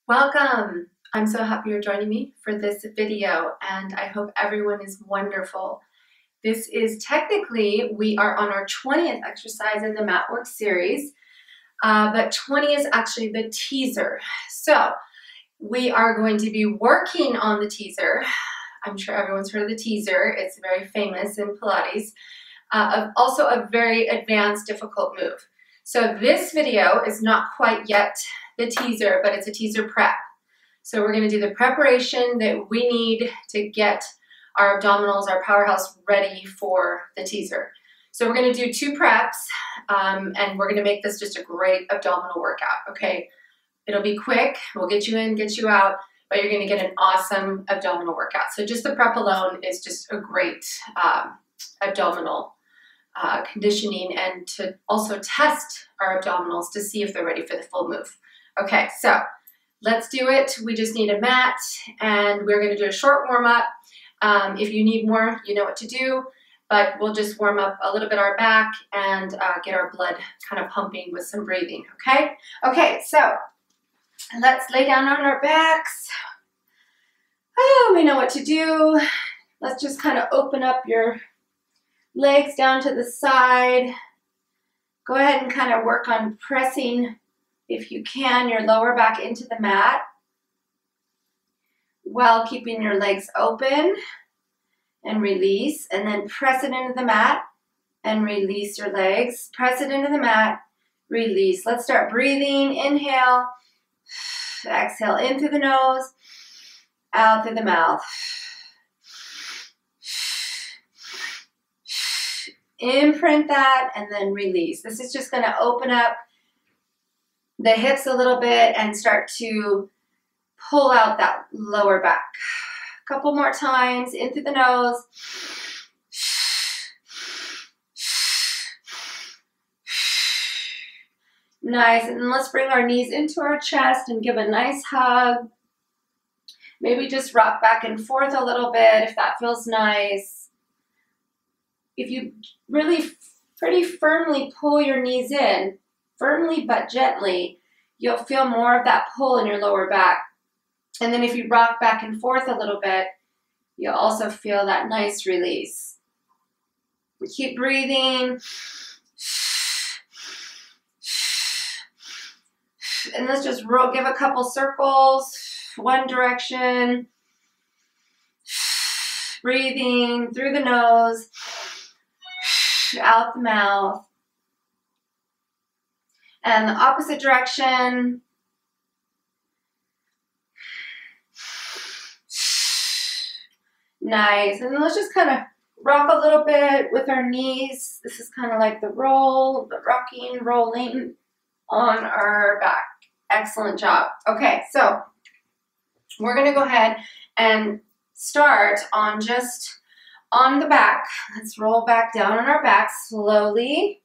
Welcome! I'm so happy you're joining me for this video, and I hope everyone is wonderful. This is technically, we are on our 20th exercise in the mat work series, but 20 is actually the teaser. So we are going to be working on the teaser. I'm sure everyone's heard of the teaser. It's very famous in Pilates. Also a very advanced, difficult move. So this video is not quite yet the teaser, but it's a teaser prep. So we're going to do the preparation that we need to get our abdominals, our powerhouse ready for the teaser. So we're going to do 2 preps, and we're going to make this just a great abdominal workout, okay? It'll be quick. We'll get you in, get you out, but you're going to get an awesome abdominal workout. So just the prep alone is just a great abdominal conditioning, and to also test our abdominals to see if they're ready for the full move. Okay, so let's do it. We just need a mat, and we're going to do a short warm-up. If you need more, you know what to do, but we'll just warm up a little bit our back and get our blood kind of pumping with some breathing, okay? Okay, so let's lay down on our backs. Oh, we know what to do. Let's just kind of open up your legs down to the side. Go ahead and kind of work on pressing, if you can, your lower back into the mat while keeping your legs open, and release, and then press it into the mat and release your legs. Press it into the mat, release. Let's start breathing. Inhale, exhale in through the nose, out through the mouth. Imprint that and then release. This is just going to open up the hips a little bit and start to pull out that lower back. A couple more times, in through the nose. Nice, and then let's bring our knees into our chest and give a nice hug. Maybe just rock back and forth a little bit if that feels nice. If you really pretty firmly pull your knees in, firmly but gently, you'll feel more of that pull in your lower back. And then if you rock back and forth a little bit, you'll also feel that nice release. We keep breathing. And let's just give a couple circles, one direction. Breathing through the nose, out the mouth. And the opposite direction. Nice. And then let's just kind of rock a little bit with our knees. This is kind of like the roll, the rocking, rolling on our back. Excellent job. Okay, so we're going to go ahead and start on just on the back. Let's roll back down on our back slowly.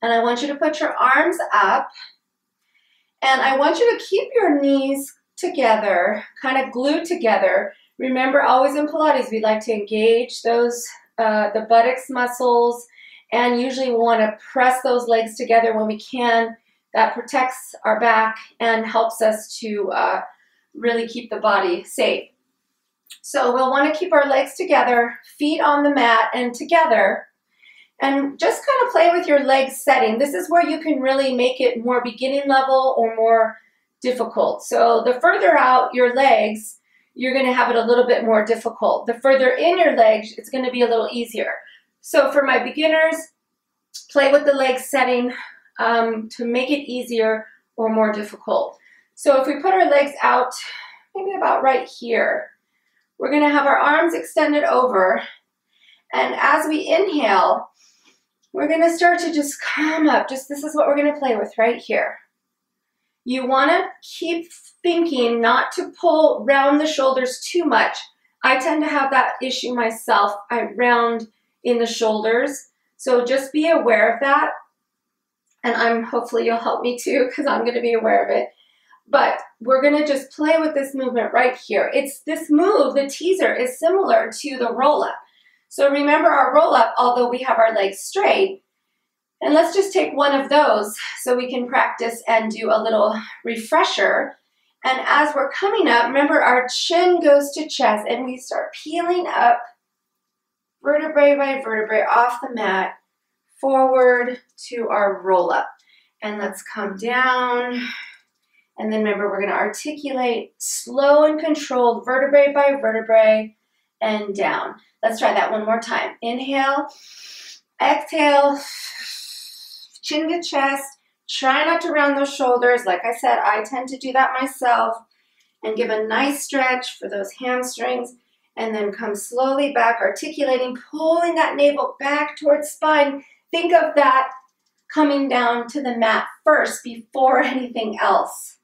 And I want you to put your arms up. And I want you to keep your knees together, kind of glued together. Remember, always in Pilates, we like to engage those, the buttocks muscles, and usually we want to press those legs together when we can. That protects our back and helps us to really keep the body safe. So we'll want to keep our legs together, feet on the mat and together, and just kind of play with your leg setting. This is where you can really make it more beginning level or more difficult. So the further out your legs, you're going to have it a little bit more difficult. The further in your legs, it's going to be a little easier. So for my beginners, play with the leg setting to make it easier or more difficult. So if we put our legs out, maybe about right here, we're going to have our arms extended over, and as we inhale, we're going to start to just come up. This is what we're going to play with right here. You want to keep thinking not to pull round the shoulders too much. I tend to have that issue myself. I round in the shoulders, so just be aware of that, and hopefully you'll help me too, because I'm going to be aware of it. But we're going to just play with this movement right here. It's this move, the teaser, is similar to the roll-up. So remember our roll-up, although we have our legs straight. And let's just take one of those so we can practice and do a little refresher. And as we're coming up, remember our chin goes to chest and we start peeling up vertebrae by vertebrae off the mat forward to our roll up. And let's come down. And then remember, we're going to articulate slow and controlled vertebrae by vertebrae and down. Let's try that one more time. Inhale, exhale, chin to chest. Try not to round those shoulders. Like I said, I tend to do that myself. And give a nice stretch for those hamstrings. And then come slowly back, articulating, pulling that navel back towards spine. Think of that coming down to the mat first before anything else.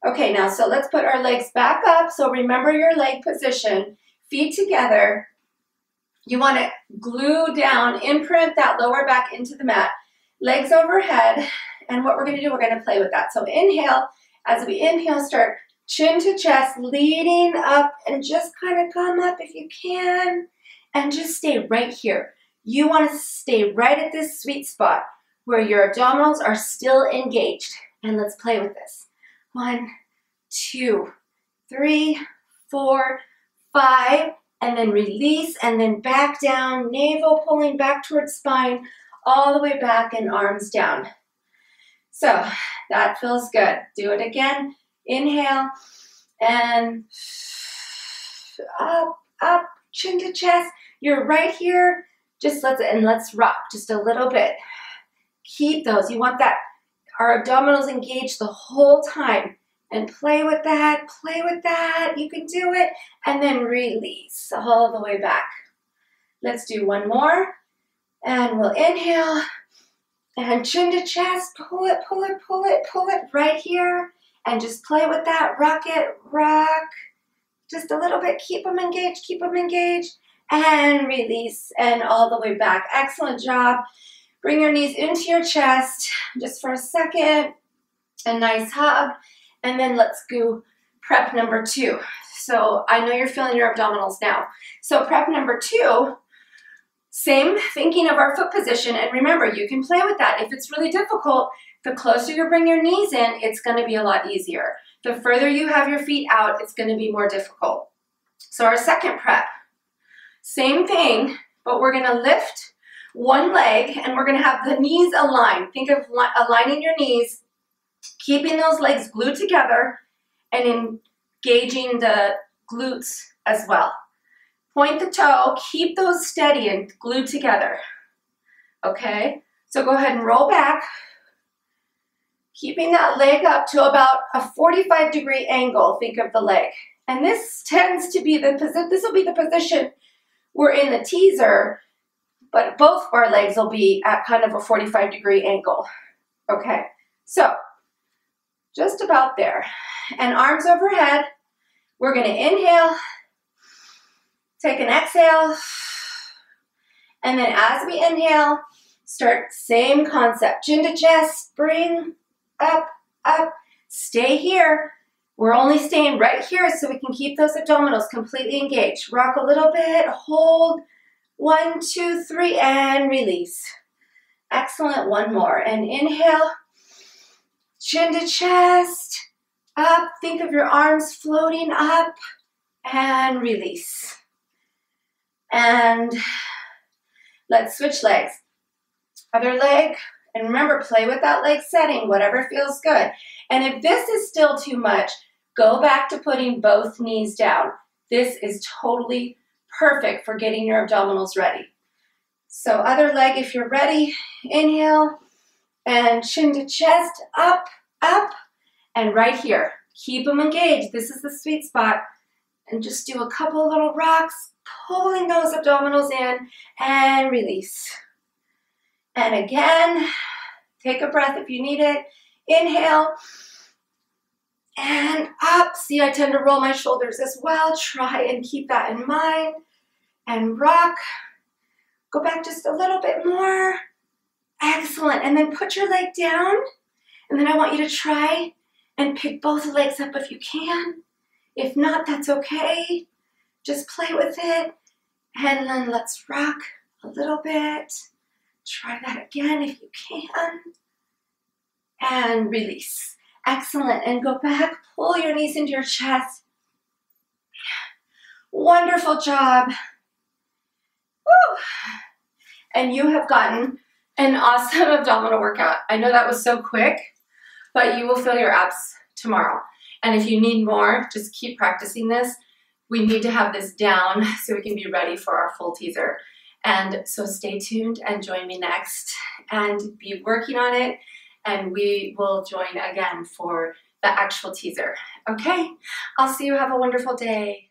Okay, now so let's put our legs back up. So remember your leg position, feet together. You want to glue down, imprint that lower back into the mat, legs overhead. And what we're going to do, we're going to play with that. So inhale, as we inhale, start chin to chest, leading up, and just kind of come up if you can, and just stay right here. You want to stay right at this sweet spot where your abdominals are still engaged. And let's play with this. 1, 2, 3, 4, 5, and then release, and then back down, navel pulling back towards spine, all the way back and arms down. So that feels good. Do it again. Inhale, and up, up, chin to chest. You're right here. Let's rock just a little bit. Keep those. You want that, our abdominals engaged the whole time. And play with that, play with that. You can do it. And then release all the way back. Let's do one more. And we'll inhale. And chin to chest. Pull it, pull it, pull it, pull it right here. And just play with that. Rock it, rock. Just a little bit. Keep them engaged, keep them engaged. And release. And all the way back. Excellent job. Bring your knees into your chest just for a second. A nice hug. And then let's go prep number 2. So I know you're feeling your abdominals now. So prep number 2, same thinking of our foot position. And remember, you can play with that. If it's really difficult, the closer you bring your knees in, it's going to be a lot easier. The further you have your feet out, it's going to be more difficult. So our second prep, same thing, but we're going to lift one leg and we're going to have the knees aligned. Think of aligning your knees, keeping those legs glued together and engaging the glutes as well. Point the toe, keep those steady and glued together. Okay, so go ahead and roll back, keeping that leg up to about a 45-degree angle. Think of the leg. And this tends to be this will be the position we're in the teaser, but both of our legs will be at kind of a 45-degree angle. Okay, so just about there. And arms overhead. We're going to inhale, take an exhale, and then as we inhale, start same concept. Chin to chest, bring up, up, stay here. We're only staying right here so we can keep those abdominals completely engaged. Rock a little bit, hold, 1, 2, 3, and release. Excellent, one more. And inhale, chin to chest, up, think of your arms floating up, and release. And let's switch legs. Other leg, and remember, play with that leg setting, whatever feels good. And if this is still too much, go back to putting both knees down. This is totally perfect for getting your abdominals ready. So other leg, if you're ready, inhale, and chin to chest, up, up, and right here. Keep them engaged. This is the sweet spot. And just do a couple little rocks, pulling those abdominals in, and release. And again, take a breath if you need it. Inhale, and up. See, I tend to roll my shoulders as well. Try and keep that in mind. And rock. Go back just a little bit more. Excellent. And then put your leg down. And then I want you to try and pick both legs up if you can. If not, that's okay. Just play with it. And then let's rock a little bit. Try that again if you can. And release. Excellent. And go back, pull your knees into your chest. Wonderful job. Woo. And you have gotten an awesome abdominal workout. I know that was so quick, but you will feel your abs tomorrow. And if you need more, just keep practicing this. We need to have this down so we can be ready for our full teaser. And so stay tuned and join me next and be working on it. And we will join again for the actual teaser. Okay, I'll see you. Have a wonderful day.